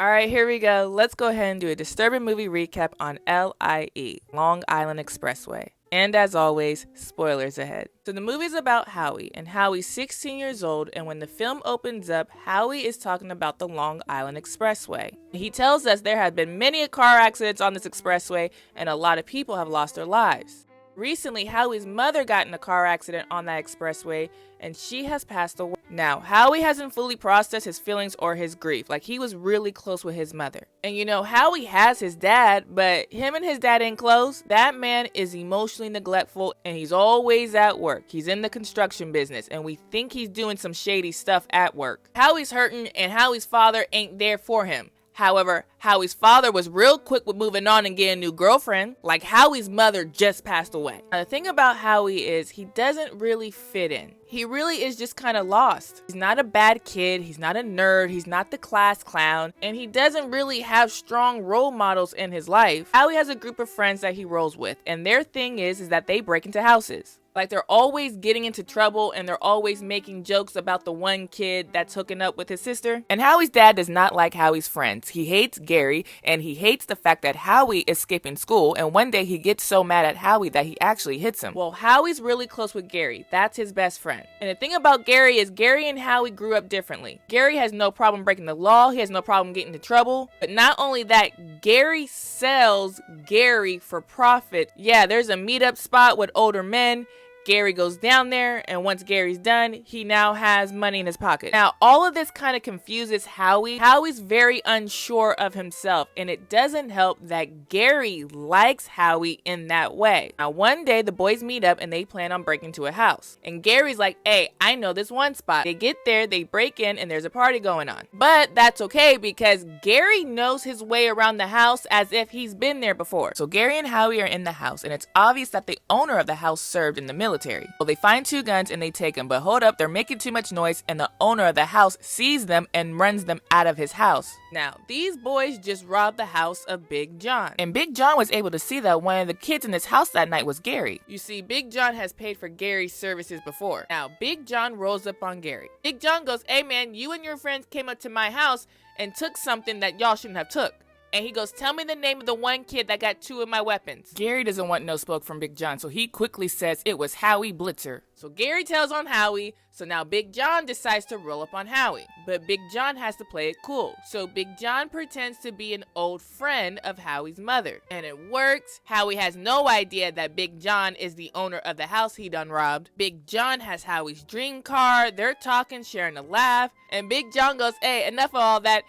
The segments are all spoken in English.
Alright, here we go. Let's go ahead and do a disturbing movie recap on L.I.E, Long Island Expressway. And as always, spoilers ahead. So the movie's about Howie, and Howie's 16 years old, and when the film opens up, Howie is talking about the Long Island Expressway. He tells us there have been many car accidents on this expressway, and a lot of people have lost their lives. Recently, Howie's mother got in a car accident on that expressway, and she has passed away. Now, Howie hasn't fully processed his feelings or his grief. Like, he was really close with his mother. And you know, Howie has his dad, but him and his dad ain't close. That man is emotionally neglectful, and he's always at work. He's in the construction business, and we think he's doing some shady stuff at work. Howie's hurting, and Howie's father ain't there for him. However, Howie's father was real quick with moving on and getting a new girlfriend. Like, Howie's mother just passed away. Now, the thing about Howie is he doesn't really fit in. He really is just kind of lost. He's not a bad kid, he's not a nerd, he's not the class clown, and he doesn't really have strong role models in his life. Howie has a group of friends that he rolls with, and their thing is that they break into houses. Like, they're always getting into trouble, and they're always making jokes about the one kid that's hooking up with his sister. And Howie's dad does not like Howie's friends. He hates Gary, and he hates the fact that Howie is skipping school, and one day he gets so mad at Howie that he actually hits him. Well, Howie's really close with Gary. That's his best friend. And the thing about Gary is Gary and Howie grew up differently. Gary has no problem breaking the law. He has no problem getting into trouble. But not only that, Gary sells Gary for profit. Yeah, there's a meetup spot with older men. Gary goes down there, and once Gary's done, he now has money in his pocket. Now, all of this kind of confuses Howie. Howie's very unsure of himself, and it doesn't help that Gary likes Howie in that way. Now, one day, the boys meet up, and they plan on breaking into a house. And Gary's like, hey, I know this one spot. They get there, they break in, and there's a party going on. But that's okay, because Gary knows his way around the house as if he's been there before. So Gary and Howie are in the house, and it's obvious that the owner of the house served in the military. Well, they find two guns and they take them, but hold up, they're making too much noise, and the owner of the house sees them and runs them out of his house. Now, these boys just robbed the house of Big John, and Big John was able to see that one of the kids in this house that night was Gary. You see, Big John has paid for Gary's services before. Now, Big John rolls up on Gary. Big John goes, hey man, you and your friends came up to my house and took something that y'all shouldn't have took. And he goes, tell me the name of the one kid that got two of my weapons. Gary doesn't want no smoke from Big John, so he quickly says it was Howie Blitzer. So Gary tells on Howie, so now Big John decides to roll up on Howie. But Big John has to play it cool. So Big John pretends to be an old friend of Howie's mother. And it works. Howie has no idea that Big John is the owner of the house he done robbed. Big John has Howie's dream car. They're talking, sharing a laugh. And Big John goes, hey, enough of all that.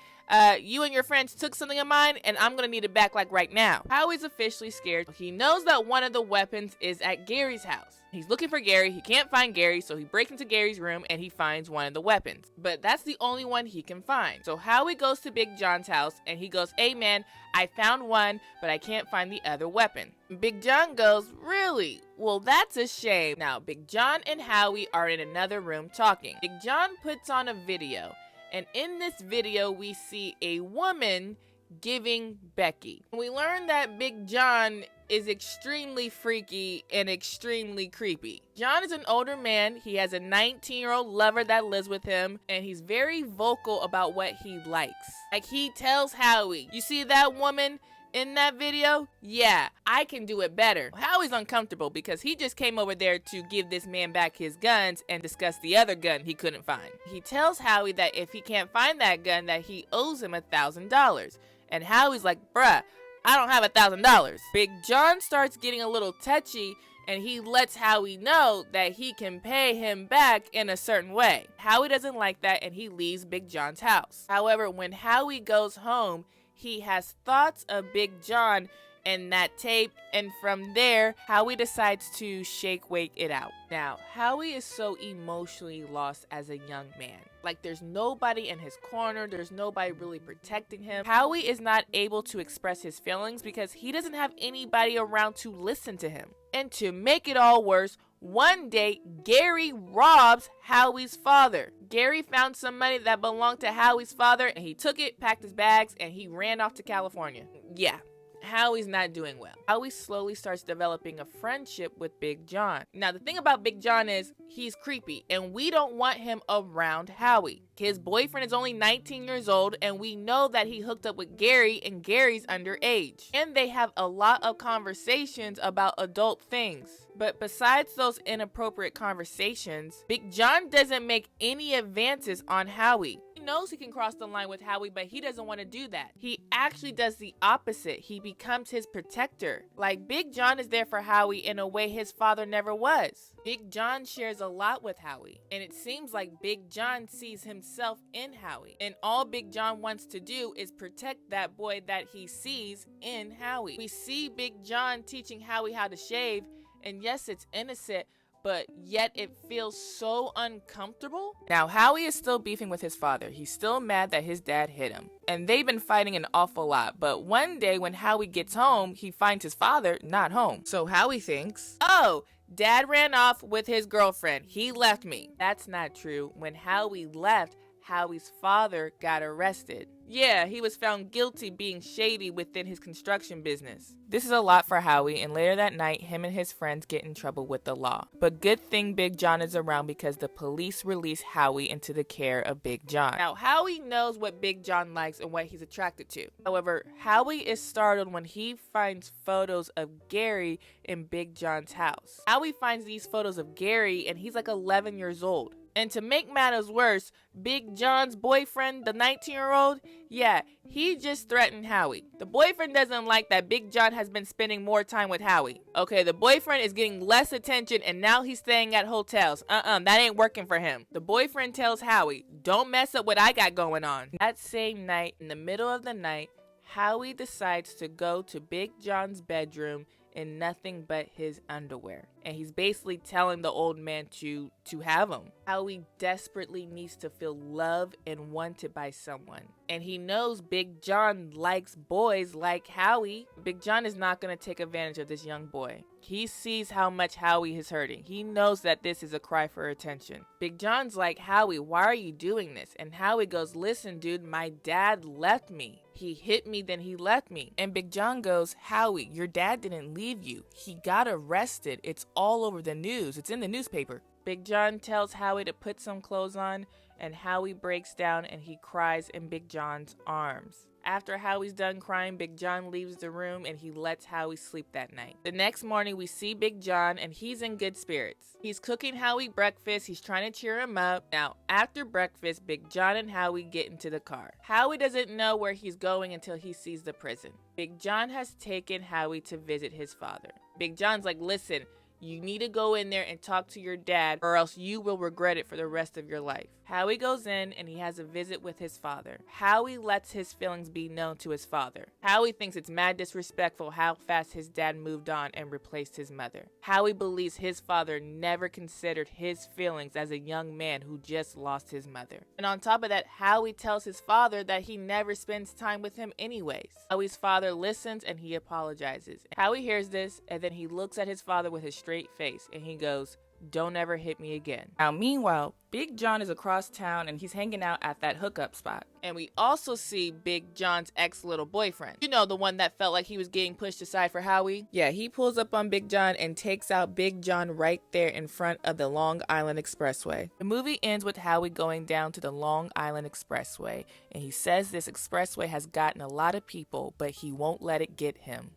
You and your friends took something of mine, and I'm gonna need it back like right now. Howie's officially scared. He knows that one of the weapons is at Gary's house. He's looking for Gary. He can't find Gary, so he breaks into Gary's room and he finds one of the weapons. But that's the only one he can find. So Howie goes to Big John's house and he goes, hey man, I found one, but I can't find the other weapon. Big John goes, really? Well, that's a shame. Now, Big John and Howie are in another room talking. Big John puts on a video. And in this video, we see a woman giving Becky. We learn that Big John is extremely freaky and extremely creepy. John is an older man. He has a 19-year-old lover that lives with him, and he's very vocal about what he likes. Like, he tells Howie, you see that woman in that video? Yeah, I can do it better. Howie's uncomfortable because he just came over there to give this man back his guns and discuss the other gun he couldn't find. He tells Howie that if he can't find that gun, that he owes him $1,000. And Howie's like, bruh, I don't have $1,000. Big John starts getting a little touchy, and he lets Howie know that he can pay him back in a certain way. Howie doesn't like that, and he leaves Big John's house. However, when Howie goes home, he has thoughts of Big John and that tape, and from there, Howie decides to wake it out. Now, Howie is so emotionally lost as a young man. Like, there's nobody in his corner, there's nobody really protecting him. Howie is not able to express his feelings because he doesn't have anybody around to listen to him. And to make it all worse, one day, Gary robs Howie's father. Gary found some money that belonged to Howie's father, and he took it, packed his bags, and he ran off to California. Yeah, Howie's not doing well. Howie slowly starts developing a friendship with Big John. Now, the thing about Big John is he's creepy, and we don't want him around Howie. His boyfriend is only 19 years old, and we know that he hooked up with Gary, and Gary's underage. And they have a lot of conversations about adult things. But besides those inappropriate conversations, Big John doesn't make any advances on Howie. He knows he can cross the line with Howie, but he doesn't want to do that. He actually does the opposite. He becomes his protector. Like, Big John is there for Howie in a way his father never was. Big John shares a lot with Howie, and it seems like Big John sees himself in Howie. And all Big John wants to do is protect that boy that he sees in Howie. We see Big John teaching Howie how to shave, and yes, it's innocent, but yet it feels so uncomfortable. Now, Howie is still beefing with his father. He's still mad that his dad hit him. And they've been fighting an awful lot. But one day when Howie gets home, he finds his father not home. So Howie thinks, oh, Dad ran off with his girlfriend. He left me. That's not true. When Howie left, Howie's father got arrested. Yeah, he was found guilty being shady within his construction business. This is a lot for Howie, and later that night, him and his friends get in trouble with the law. But good thing Big John is around because the police release Howie into the care of Big John. Now, Howie knows what Big John likes and what he's attracted to. However, Howie is startled when he finds photos of Gary in Big John's house. Howie finds these photos of Gary, and he's like 11 years old. And to make matters worse, Big John's boyfriend, the 19-year-old, yeah, he just threatened Howie. The boyfriend doesn't like that Big John has been spending more time with Howie. Okay, the boyfriend is getting less attention and now he's staying at hotels. That ain't working for him. The boyfriend tells Howie, don't mess up what I got going on. That same night, in the middle of the night, Howie decides to go to Big John's bedroom in nothing but his underwear. And he's basically telling the old man to have him. Howie desperately needs to feel loved and wanted by someone. And he knows Big John likes boys like Howie. Big John is not going to take advantage of this young boy. He sees how much Howie is hurting. He knows that this is a cry for attention. Big John's like, Howie, why are you doing this? And Howie goes, listen, dude, my dad left me. He hit me, then he left me. And Big John goes, Howie, your dad didn't leave you. He got arrested. It's all over the news. It's in the newspaper. Big John tells Howie to put some clothes on, and Howie breaks down and he cries in Big John's arms. After Howie's done crying, Big John leaves the room and he lets Howie sleep that night. The next morning, we see Big John and he's in good spirits. He's cooking Howie breakfast. He's trying to cheer him up. Now, after breakfast, Big John and Howie get into the car. Howie doesn't know where he's going until he sees the prison. Big John has taken Howie to visit his father. Big John's like, listen, you need to go in there and talk to your dad or else you will regret it for the rest of your life. Howie goes in and he has a visit with his father. Howie lets his feelings be known to his father. Howie thinks it's mad disrespectful how fast his dad moved on and replaced his mother. Howie believes his father never considered his feelings as a young man who just lost his mother. And on top of that, Howie tells his father that he never spends time with him anyways. Howie's father listens and he apologizes. Howie hears this and then he looks at his father with a straight face and he goes, don't ever hit me again. Now, meanwhile, Big John is across town and he's hanging out at that hookup spot. And we also see Big John's ex-little boyfriend. You know, the one that felt like he was getting pushed aside for Howie? Yeah, he pulls up on Big John and takes out Big John right there in front of the Long Island Expressway. The movie ends with Howie going down to the Long Island Expressway. And he says this expressway has gotten a lot of people, but he won't let it get him.